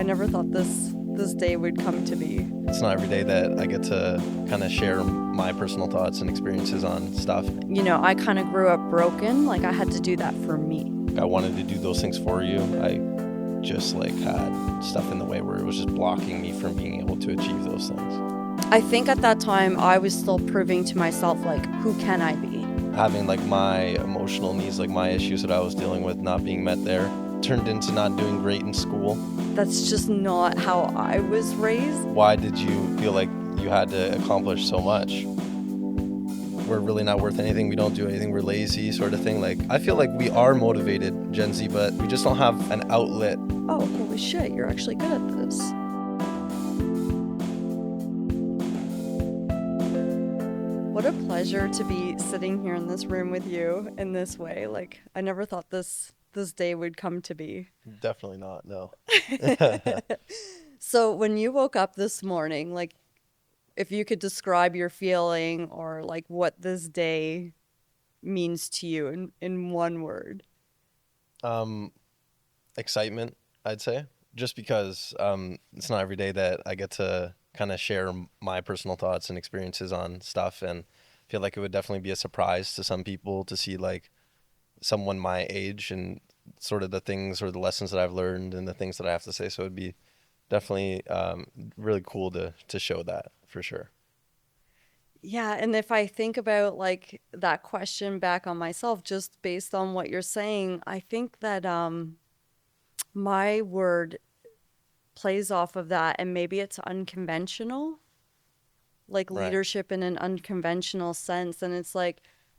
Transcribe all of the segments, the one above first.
I never thought this day would come to be. It's not every day that I get to kind of share my personal thoughts and experiences on stuff. You know, I kind of grew up broken. Like, I had to do that for me. I wanted to do those things for you. I just had stuff in the way where it was just blocking me from being able to achieve those things. I think at that time I was still proving to myself, like, who can I be? Having my emotional needs, my issues that I was dealing with not being met there, turned into not doing great in school. That's just not how I was raised. Why did you feel like you had to accomplish so much? We're really not worth anything. We don't do anything. We're lazy, sort of thing. I feel like we are motivated, Gen Z, but we just don't have an outlet. Oh, holy shit, you're actually good at this. What a pleasure to be sitting here in this room with you in this way. I never thought this day would come to be. Definitely not, no. So when you woke up this morning, if you could describe your feeling or what this day means to you in one word. Excitement, I'd say, just because it's not every day that I get to kind of share my personal thoughts and experiences on stuff, and I feel like it would definitely be a surprise to some people to see someone my age and sort of the things or the lessons that I've learned and the things that I have to say. So it'd be definitely really cool to show that, for sure. Yeah, and if I think about that question back on myself, just based on what you're saying, I think that my word plays off of that, and maybe it's unconventional, Right. leadership in an unconventional sense. And it's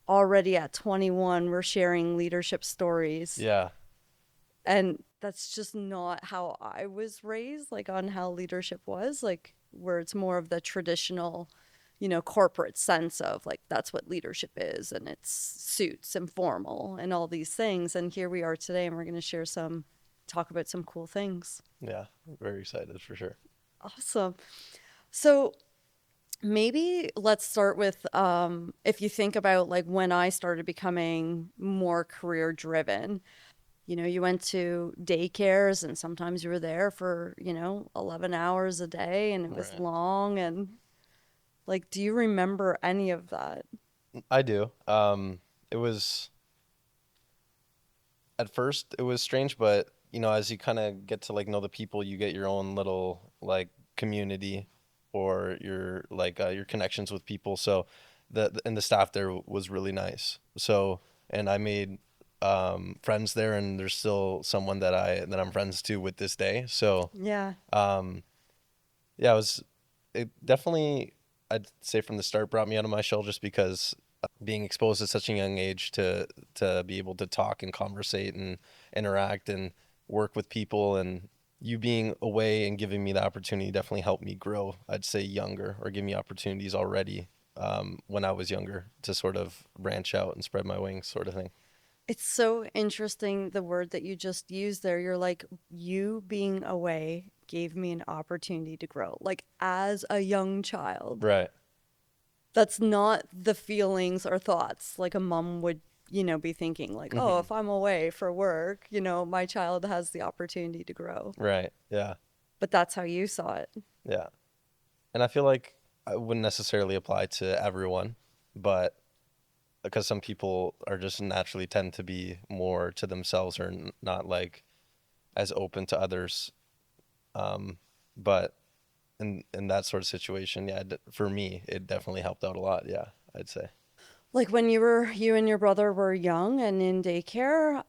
already at 21, we're sharing leadership stories. Yeah. And that's just not how I was raised, on how leadership was, where it's more of the traditional, corporate sense of that's what leadership is, and it's suits and formal and all these things. And here we are today, and we're going to talk about some cool things. Yeah, very excited for sure. Awesome. So maybe let's start with if you think about when I started becoming more career driven. You went to daycares, and sometimes you were there for 11 hours a day, and it was Right. long. And do you remember any of that? I do. It was, at first it was strange, but as you kind of get to know the people, you get your own little community, or your connections with people. So and the staff there was really nice. So, and I made friends there, and there's still someone that I'm friends to with this day. So Yeah. yeah, it definitely, I'd say from the start, brought me out of my shell, just because being exposed at such a young age to be able to talk and conversate and interact and work with people, and you being away and giving me the opportunity definitely helped me grow, I'd say, younger, or give me opportunities already when I was younger to sort of branch out and spread my wings, sort of thing. It's so interesting, the word that you just used there. You're you being away gave me an opportunity to grow. As a young child. Right. That's not the feelings or thoughts a mom would, be thinking oh, if I'm away for work, my child has the opportunity to grow. Right. Yeah. But that's how you saw it. Yeah. And I feel like I wouldn't necessarily apply to everyone, but because some people are just naturally tend to be more to themselves, or not as open to others. But in that sort of situation, yeah, for me, it definitely helped out a lot. Yeah, I'd say. When you and your brother were young and in daycare,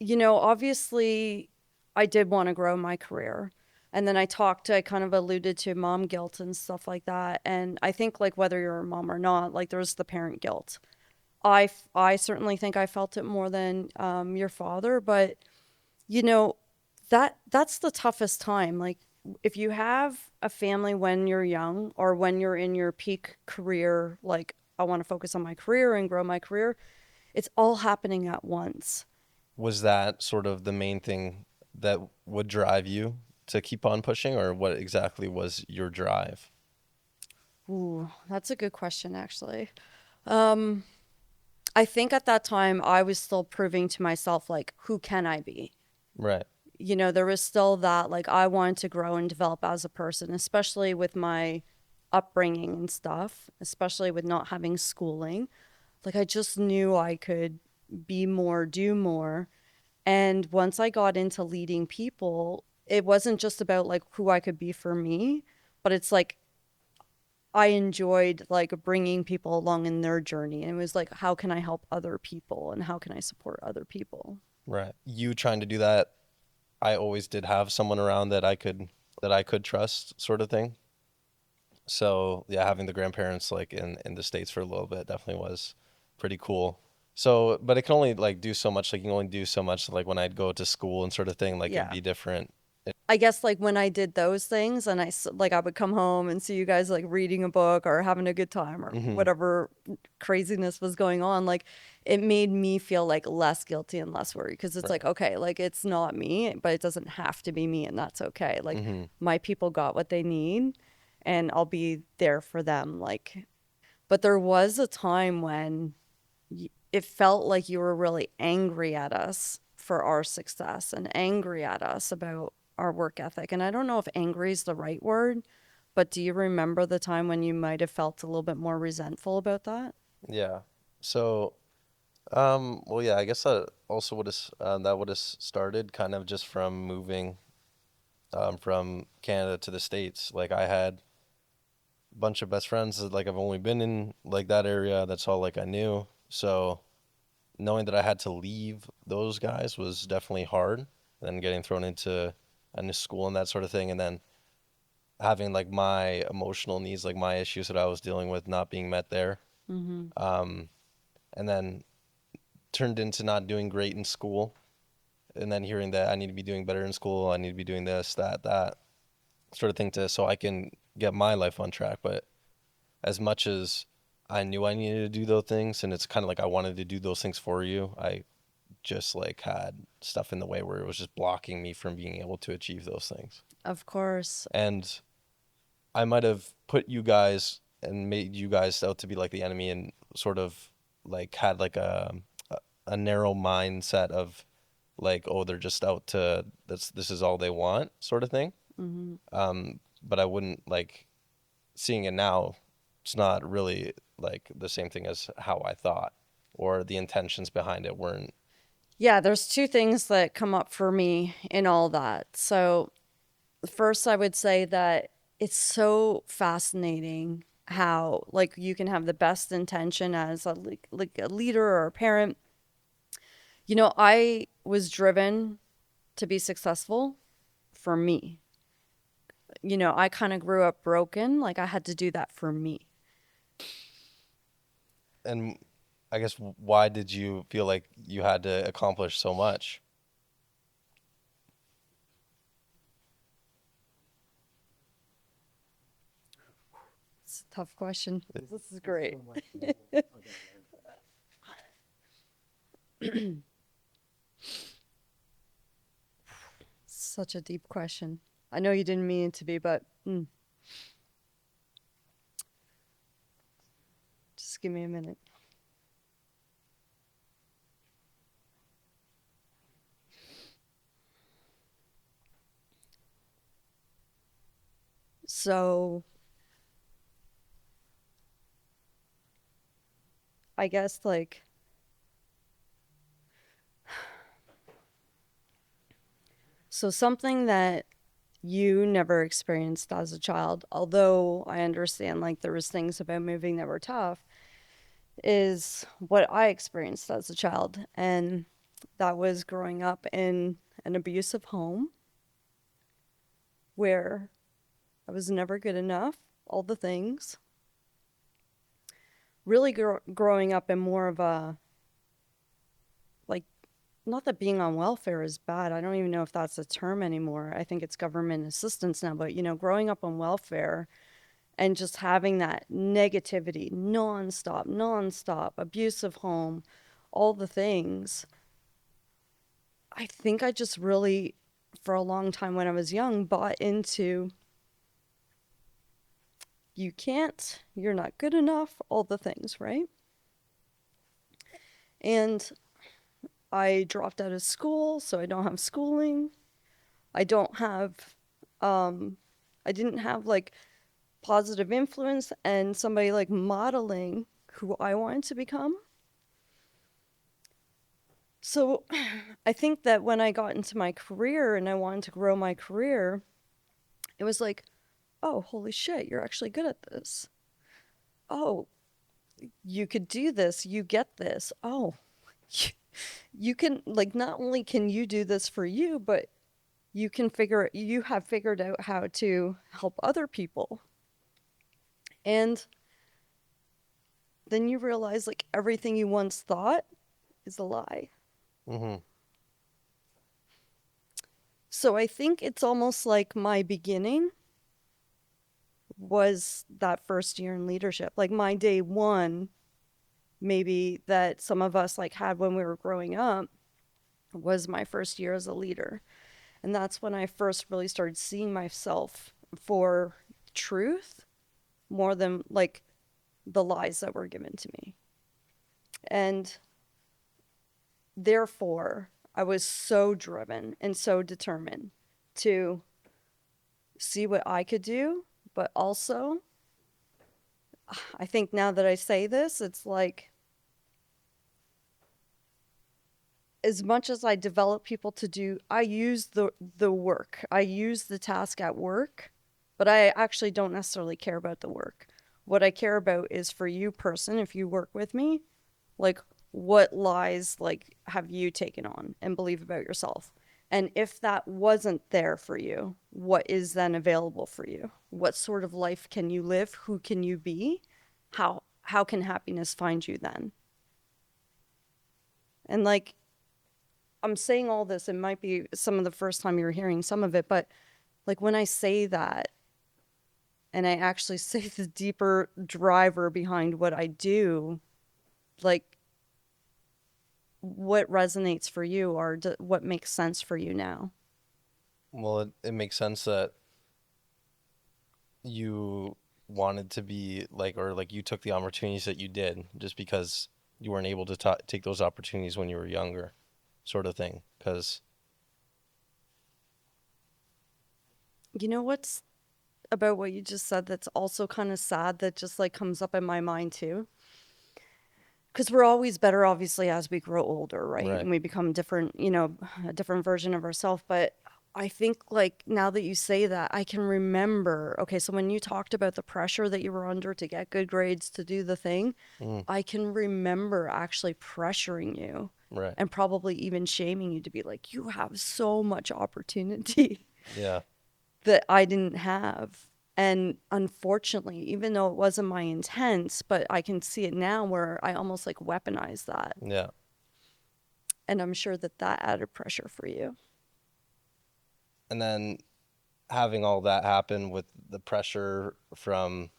obviously I did want to grow my career. And then I kind of alluded to mom guilt and stuff like that. And I think whether you're a mom or not, there's the parent guilt. I certainly think I felt it more than your father, but that's the toughest time. If you have a family when you're young, or when you're in your peak career, I want to focus on my career and grow my career, it's all happening at once. Was that sort of the main thing that would drive you to keep on pushing, or what exactly was your drive? Ooh, that's a good question, actually. I think at that time I was still proving to myself, who can I be? Right. you know, there was still that, like, I wanted to grow and develop as a person, especially with my upbringing and stuff, especially with not having schooling. Like, I just knew I could be more, do more. And once I got into leading people, it wasn't just about like who I could be for me, but it's like I enjoyed like bringing people along in their journey. And it was like, how can I help other people and how can I support other people? Right. You trying to do that, I always did have someone around that I could trust, sort of thing. So yeah, having the grandparents like in the States for a little bit definitely was pretty cool. So, but it can only like do so much. Like you can only do so much. Like when I'd go to school and sort of thing, like it'd Yeah. be different. I guess like when I did those things and like I would come home and see you guys like reading a book or having a good time or Hmm. whatever craziness was going on, like it made me feel like less guilty and less worried because it's Right. like, okay, like it's not me, but it doesn't have to be me and that's okay. Like Hmm. my people got what they need and I'll be there for them. Like, but there was a time when it felt like you were really angry at us for our success and angry at us about our work ethic. And I don't know if angry is the right word, but do you remember the time when you might have felt a little bit more resentful about that? Yeah. So, well, yeah, I guess that also would have started kind of just from moving from Canada to the States. Like I had a bunch of best friends that like I've only been in like that area. That's all like I knew. So knowing that I had to leave those guys was definitely hard. And then getting thrown into a new school and that sort of thing, and then having like my emotional needs, like my issues that I was dealing with, not being met there. Mm-hmm. Um, and then turned into not doing great in school, and then hearing that I need to be doing better in school, I need to be doing this, that sort of thing to so I can get my life on track. But as much as I knew I needed to do those things, and it's kind of like I wanted to do those things for you, I just like had stuff in the way where it was just blocking me from being able to achieve those things. Of course. And I might have put you guys and made you guys out to be like the enemy and sort of like had like a narrow mindset of like, oh, they're just out to this is all they want sort of thing. Mm-hmm. But I wouldn't like seeing it now, it's not really like the same thing as how I thought, or the intentions behind it weren't. Yeah, there's two things that come up for me in all that. So, first, I would say that it's so fascinating how, like, you can have the best intention as like a leader or a parent. You know, I was driven to be successful for me. You know, I kind of grew up broken. Like, I had to do that for me. And I guess why did you feel like you had to accomplish so much? It's a tough question. This is great. Such a deep question. I know you didn't mean it to be, but just give me a minute. So, I guess, like, so something that you never experienced as a child, although I understand like there was things about moving that were tough, is what I experienced as a child. And that was growing up in an abusive home where I was never good enough, all the things. Really growing up in more of a, like, not that being on welfare is bad. I don't even know if that's a term anymore. I think it's government assistance now, but you know, growing up on welfare and just having that negativity nonstop, abusive home, all the things. I think I just really, for a long time when I was young, bought into you can't, you're not good enough, all the things, right? And I dropped out of school, so I don't have schooling. I don't have, I didn't have like positive influence and somebody like modeling who I wanted to become. So I think that when I got into my career and I wanted to grow my career, it was like, oh, holy shit, you're actually good at this. Oh, you could do this. You get this. Oh, you can, like, not only can you do this for you, but you have figured out how to help other people. And then you realize, like, everything you once thought is a lie. Mm-hmm. So I think it's almost like my beginning was that first year in leadership. Like my day one, maybe that some of us like had when we were growing up, was my first year as a leader. And that's when I first really started seeing myself for truth more than like the lies that were given to me. And therefore, I was so driven and so determined to see what I could do, but also, I think now that I say this, it's like as much as I develop people to do, I use the work. I use the task at work, but I actually don't necessarily care about the work. What I care about is for you person, if you work with me, like what lies like have you taken on and believe about yourself? And if that wasn't there for you, what is then available for you? What sort of life can you live? Who can you be? How can happiness find you then? And like I'm saying all this, it might be some of the first time you're hearing some of it, but like when I say that and I actually say the deeper driver behind what I do, like what resonates for you or what makes sense for you now? Well, it makes sense that you wanted to be like, or like you took the opportunities that you did just because you weren't able to take those opportunities when you were younger, sort of thing. Because, You know what's about what you just said that's also kind of sad that just like comes up in my mind too? Because we're always better, obviously, as we grow older, right? right. And we become different, a different version of ourselves. But I think, like, now that you say that, I can remember, okay, so when you talked about the pressure that you were under to get good grades, to do the thing, Mm, I can remember actually pressuring you right. and probably even shaming you to be like, you have so much opportunity Yeah. that I didn't have. And unfortunately, even though it wasn't my intent, but I can see it now where I almost like weaponize that. Yeah. And I'm sure that that added pressure for you. And then having all that happen with the pressure from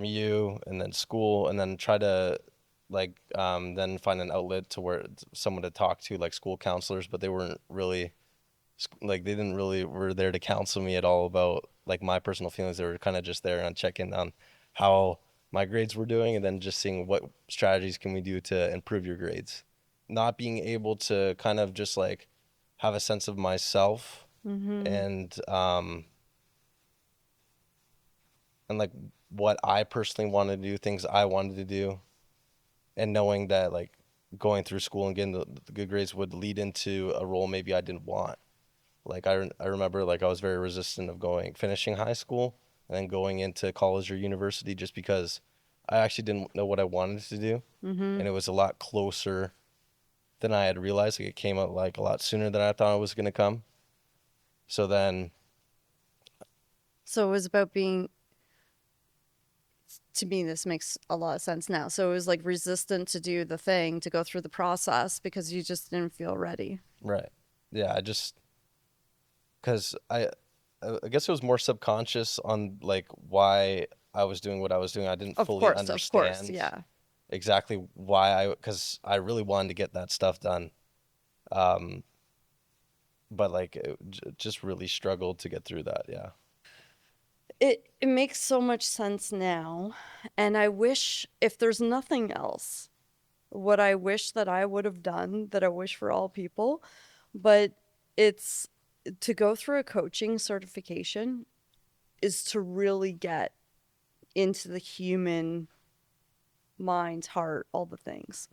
you and then school and then try to like then find an outlet to where someone to talk to like school counselors, but they weren't really like they didn't really were there to counsel me at all about like my personal feelings. They were kind of just there and checking on how my grades were doing and then just seeing what strategies can we do to improve your grades. Not being able to kind of just like have a sense of myself Mm-hmm. and and like what I personally wanted to do, things I wanted to do, and knowing that like going through school and getting the good grades would lead into a role maybe I didn't want. Like I remember like I was very resistant of going finishing high school and then going into college or university just because I actually didn't know what I wanted to do, Mm-hmm. and it was a lot closer than I had realized. Like it came out like a lot sooner than I thought it was gonna come. So then, So it was about being, to me, this makes a lot of sense now. So it was like resistant to do the thing, to go through the process because you just didn't feel ready. right, yeah, I just because I guess it was more subconscious on like why I was doing what I was doing. I didn't fully Of course. understand Yeah. exactly why because I really wanted to get that stuff done. Um, but like just really struggled to get through that. Yeah. It makes so much sense now. And I wish, if there's nothing else, what I wish that I would have done, that I wish for all people, but it's to go through a coaching certification is to really get into the human mind, heart, all the things.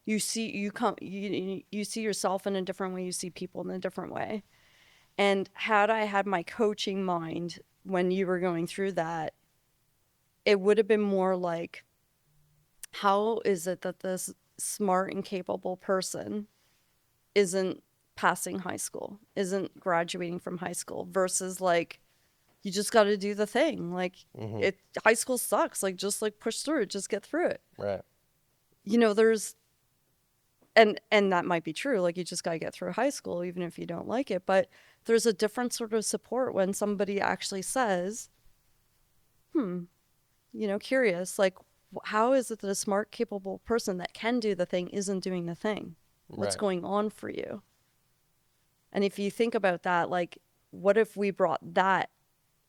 You see yourself in a different way, you see people in a different way. And had I had my coaching mind when you were going through that, it would have been more like, how is it that this smart and capable person isn't passing high school, isn't graduating from high school, versus like, you just got to do the thing. Like, Mm-hmm. it high school sucks. Like, just like push through it, just get through it. Right. There's and that might be true. Like, you just got to get through high school even if you don't like it, but there's a different sort of support when somebody actually says, curious, like, how is it that a smart, capable person that can do the thing isn't doing the thing? What's Right. going on for you? And if you think about that, like, what if we brought that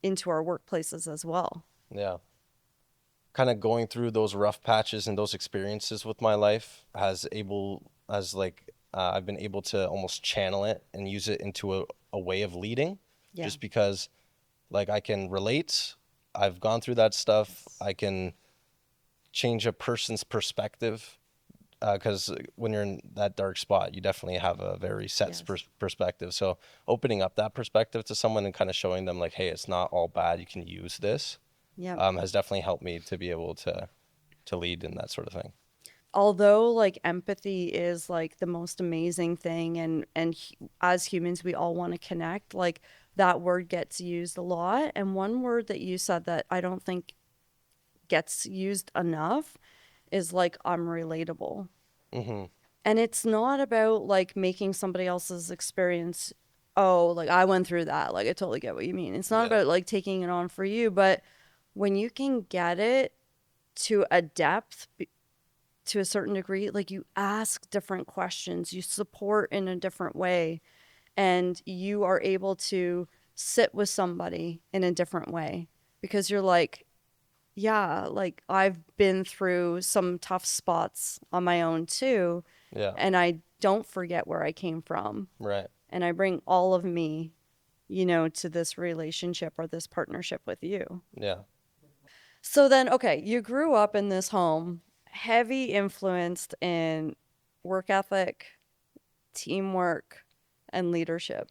into our workplaces as well? Yeah. Kind of going through those rough patches and those experiences with my life I've been able to almost channel it and use it into a way of leading, Yeah. just because like I can relate. I've gone through that stuff. I can change a person's perspective, because when you're in that dark spot, you definitely have a very set Yes. perspective. So opening up that perspective to someone and kind of showing them like, hey, it's not all bad. You can use this, Yep. has definitely helped me to be able to lead in that sort of thing. Although like empathy is like the most amazing thing, as humans we all want to connect, like that word gets used a lot, and one word that you said that I don't think gets used enough is like, I'm relatable. Mm-hmm. And it's not about like making somebody else's experience, oh, like I went through that, like I totally get what you mean. It's not Yeah. about like taking it on for you, but when you can get it to a depth, to a certain degree, like you ask different questions, you support in a different way, and you are able to sit with somebody in a different way because you're like, yeah, like I've been through some tough spots on my own too, Yeah. and I don't forget where I came from, Right. and I bring all of me, to this relationship or this partnership with you. Yeah. So then, okay, you grew up in this home, heavy influenced in work ethic, teamwork, and leadership.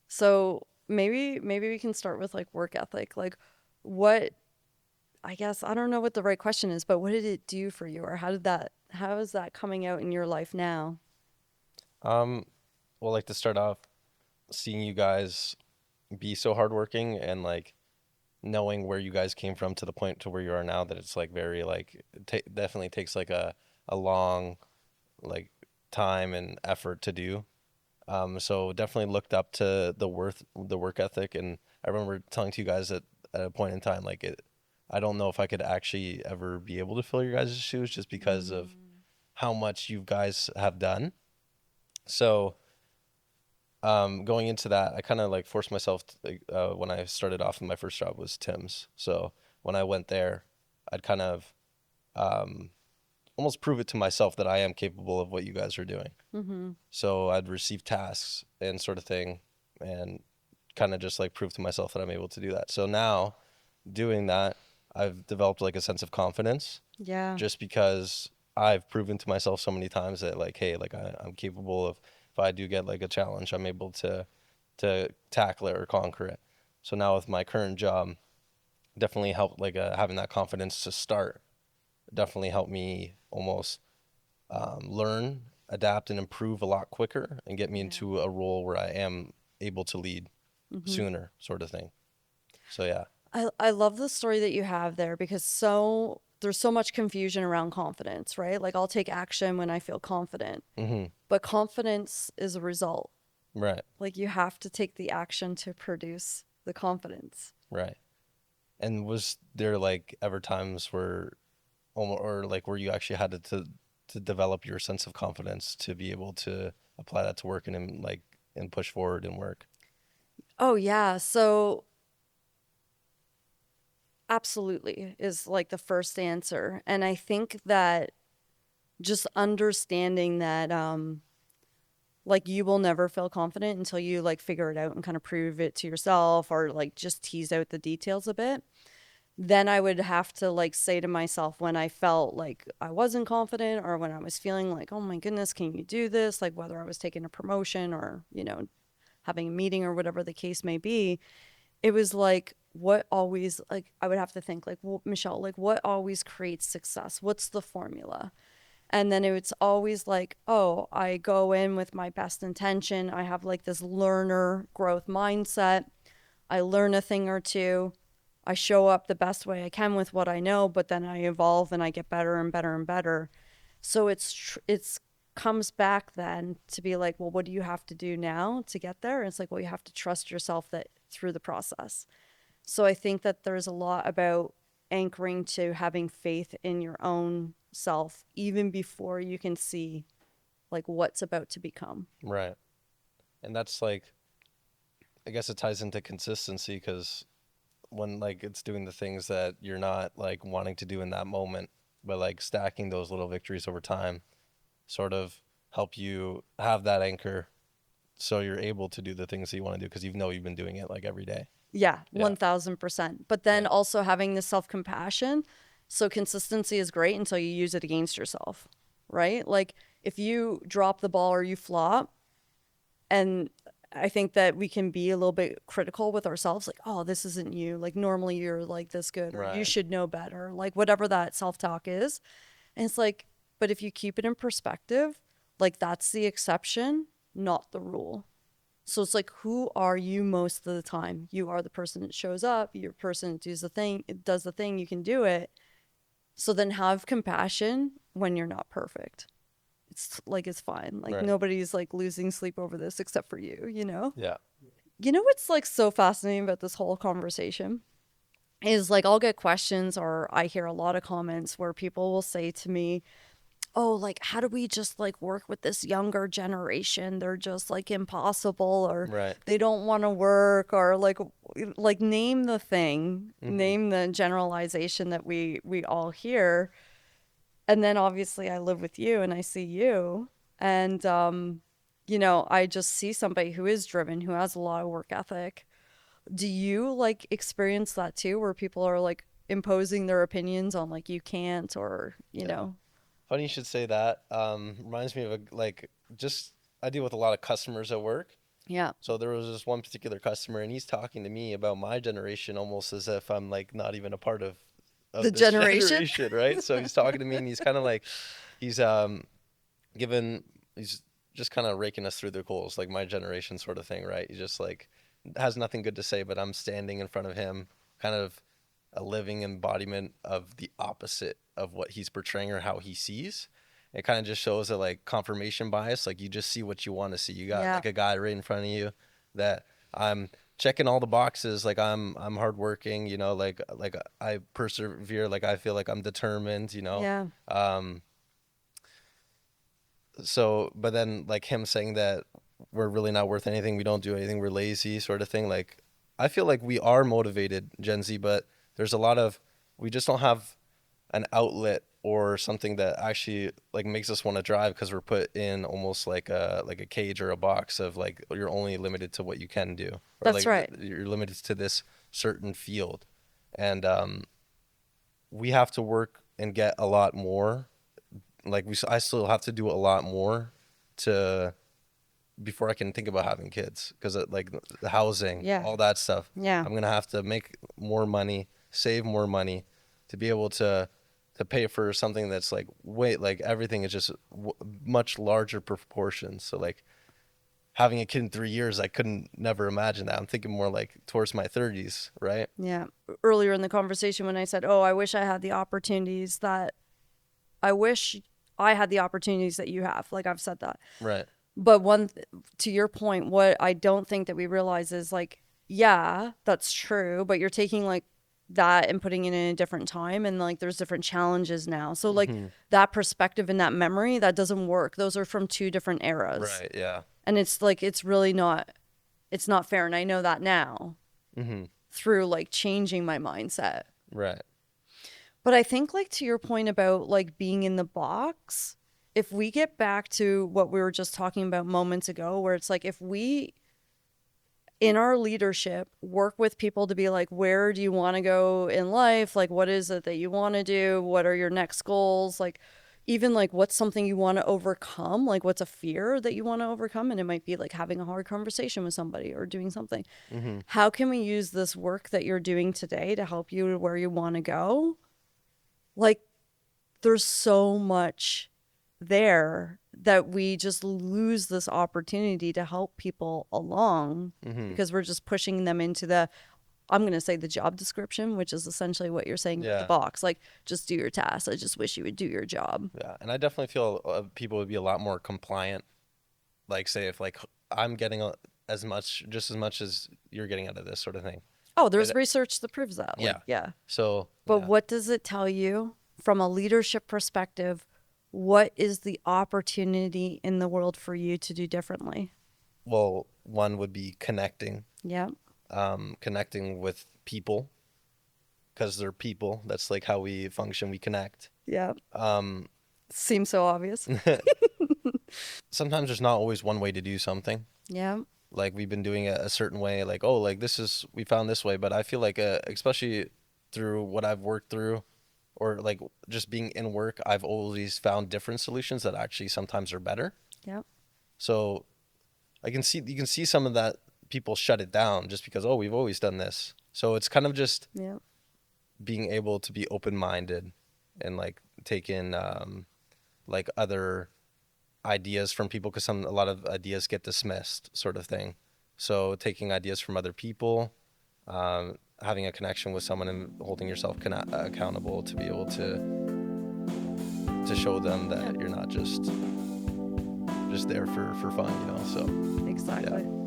So maybe we can start with like work ethic. Like, what, I guess I don't know what the right question is, but what did it do for you, or how is that coming out in your life now? Um, well, like to start off, seeing you guys be so hardworking and like knowing where you guys came from to the point to where you are now, that it's like very like definitely takes like a long like time and effort to do. So definitely looked up to the work ethic, and I remember telling to you guys at a point in time like it. I don't know if I could actually ever be able to fill your guys' shoes just because of how much you guys have done. So going into that, I kind of like forced myself to, like, when I started off, my first job was Tim's. So when I went there, I'd kind of um, almost prove it to myself that I am capable of what you guys are doing. Mm-hmm. So I'd receive tasks and sort of thing, and kind of just like prove to myself that I'm able to do that. So now doing that, I've developed like a sense of confidence, Yeah. just because I've proven to myself so many times that like, hey, like I'm capable of, if I do get like a challenge, I'm able to tackle it or conquer it. So now with my current job, definitely helped like having that confidence to start. Definitely helped me almost learn, adapt, and improve a lot quicker, and get me Yeah. into a role where I am able to lead Mm-hmm. sooner, sort of thing. So yeah. I love the story that you have there because there's so much confusion around confidence, right? Like, I'll take action when I feel confident, Hmm. but confidence is a result. Right. Like, you have to take the action to produce the confidence. Right. And was there like ever times where almost, or like where you actually had to develop your sense of confidence to be able to apply that to work and like and push forward and work? Oh, yeah. So, absolutely is like the first answer. And I think that just understanding that Like you will never feel confident until you like figure it out and kind of prove it to yourself or like just tease out the details a bit. Then I would have to like say to myself when I felt like I wasn't confident or when I was feeling like, oh my goodness, can you do this? Like whether I was taking a promotion or, having a meeting or whatever the case may be, it was like, what always, like, I would have to think, like, well, Michelle, like, what always creates success? What's the formula? And then it's always like, oh, I go in with my best intention. I have like this learner growth mindset. I learn a thing or two. I show up the best way I can with what I know, but then I evolve and I get better and better and better. So it's comes back then to be like, well, what do you have to do now to get there? And it's like, well, you have to trust yourself that through the process. So I think that there's a lot about anchoring to having faith in your own self even before you can see like what's about to become. Right. And that's like, I guess it ties into consistency because when like it's doing the things that you're not like wanting to do in that moment, but like stacking those little victories over time sort of help you have that anchor so you're able to do the things that you want to do because you know you've been doing it like every day. Yeah, Yeah. 1000%. But then Yeah. also having the self compassion. So consistency is great until you use it against yourself, right? Like if you drop the ball or you flop, and I think that we can be a little bit critical with ourselves, like, oh, this isn't you. Like normally you're like this good, or you Right. should know better, like whatever that self talk is. And it's like, but if you keep it in perspective, like that's the exception, not the rule. So it's like, who are you most of the time? You are the person that shows up. You're the person that does the thing. You can do it. So then have compassion when you're not perfect. It's like it's fine. Like Right. nobody's like losing sleep over this except for you. You know. Yeah. You know what's like so fascinating about this whole conversation is like I'll get questions or I hear a lot of comments where people will say to me, oh, like, how do we just like work with this younger generation? They're just like impossible, or Right. they don't want to work, or like name the thing, Mm-hmm. name the generalization that we all hear. And then obviously I live with you and I see you, and I just see somebody who is driven, who has a lot of work ethic. Do you like experience that too, where people are like imposing their opinions on like you can't, or Yeah. Funny you should say that. Reminds me of just I deal with a lot of customers at work. yeah, So there was this one particular customer, and he's talking to me about my generation almost as if I'm like not even a part the of this generation. generation, right? So he's talking to me, and he's kind of like he's given he's just kind of raking us through the coals, like my generation sort of thing, right? He just like has nothing good to say, but I'm standing in front of him, kind of a living embodiment of the opposite of what he's portraying or how he sees. It kind of just shows that like confirmation bias, like you just see what you want to see. You got Yeah. like a guy right in front of you that I'm checking all the boxes, like I'm hardworking, like I persevere, like I feel like I'm determined, Yeah. Um, so but then like him saying that we're really not worth anything, we don't do anything, we're lazy sort of thing. Like I feel like we are motivated, Gen Z, but there's a lot of we just don't have an outlet or something that actually like makes us want to drive because we're put in almost like a cage or a box of like you're only limited to what you can do, or That's like right. you're limited to this certain field. And we have to work and get a lot more. Like I still have to do a lot more to before I can think about having kids because like the housing, Yeah. all that stuff. Yeah. I'm gonna have to make more money, save more money, to be able to pay for something that's like wait, like everything is just much larger proportions. So like having a kid in 3 years, I couldn't never imagine that. I'm thinking more like towards my 30s, right? Yeah. Earlier in the conversation when I said, "Oh, I wish I had the opportunities that you have." Like I've said that. Right. But to your point, what I don't think that we realize is like, yeah, that's true, but you're taking like that and putting it in a different time, and like there's different challenges now. So like Hmm. that perspective and that memory, that doesn't work. Those are from two different eras. Right. Yeah. And it's like it's not fair, and I know that now Hmm. through like changing my mindset. Right. But I think like to your point about like being in the box, if we get back to what we were just talking about moments ago, where it's like, if we in our leadership work with people to be like, where do you want to go in life? Like, what is it that you want to do? What are your next goals? Like, even like, what's something you want to overcome? Like, what's a fear that you want to overcome? And it might be like having a hard conversation with somebody or doing something. Mm-hmm. How can we use this work that you're doing today to help you where you want to go? Like, there's so much there that we just lose this opportunity to help people along Mm-hmm. because we're just pushing them into the, I'm going to say, the job description, which is essentially what you're saying with the Yeah. box. Like, just do your tasks. I just wish you would do your job. Yeah, and I definitely feel people would be a lot more compliant. Like, say if like I'm getting just as much as you're getting out of this sort of thing. Oh, there's It- research that proves that. Like, yeah. yeah. So, But yeah. what does it tell you from a leadership perspective? What is the opportunity in the world for you to do differently? Well, one would be connecting, Yeah. connecting with people, because they're people. That's like how we function. We connect. Yeah. Um, Seems so obvious. Sometimes there's not always one way to do something. Yeah. Like we've been doing it a certain way. Like, oh, like we found this way. But I feel like, especially through what I've worked through, or like just being in work, I've always found different solutions that actually sometimes are better. Yeah. So you can see some of that people shut it down just because, oh, we've always done this. So it's kind of just Yeah. being able to be open-minded and like take in like other ideas from people, because a lot of ideas get dismissed, sort of thing. So taking ideas from other people, having a connection with someone and holding yourself accountable to be able to show them that you're not just there for fun, So Exactly. yeah.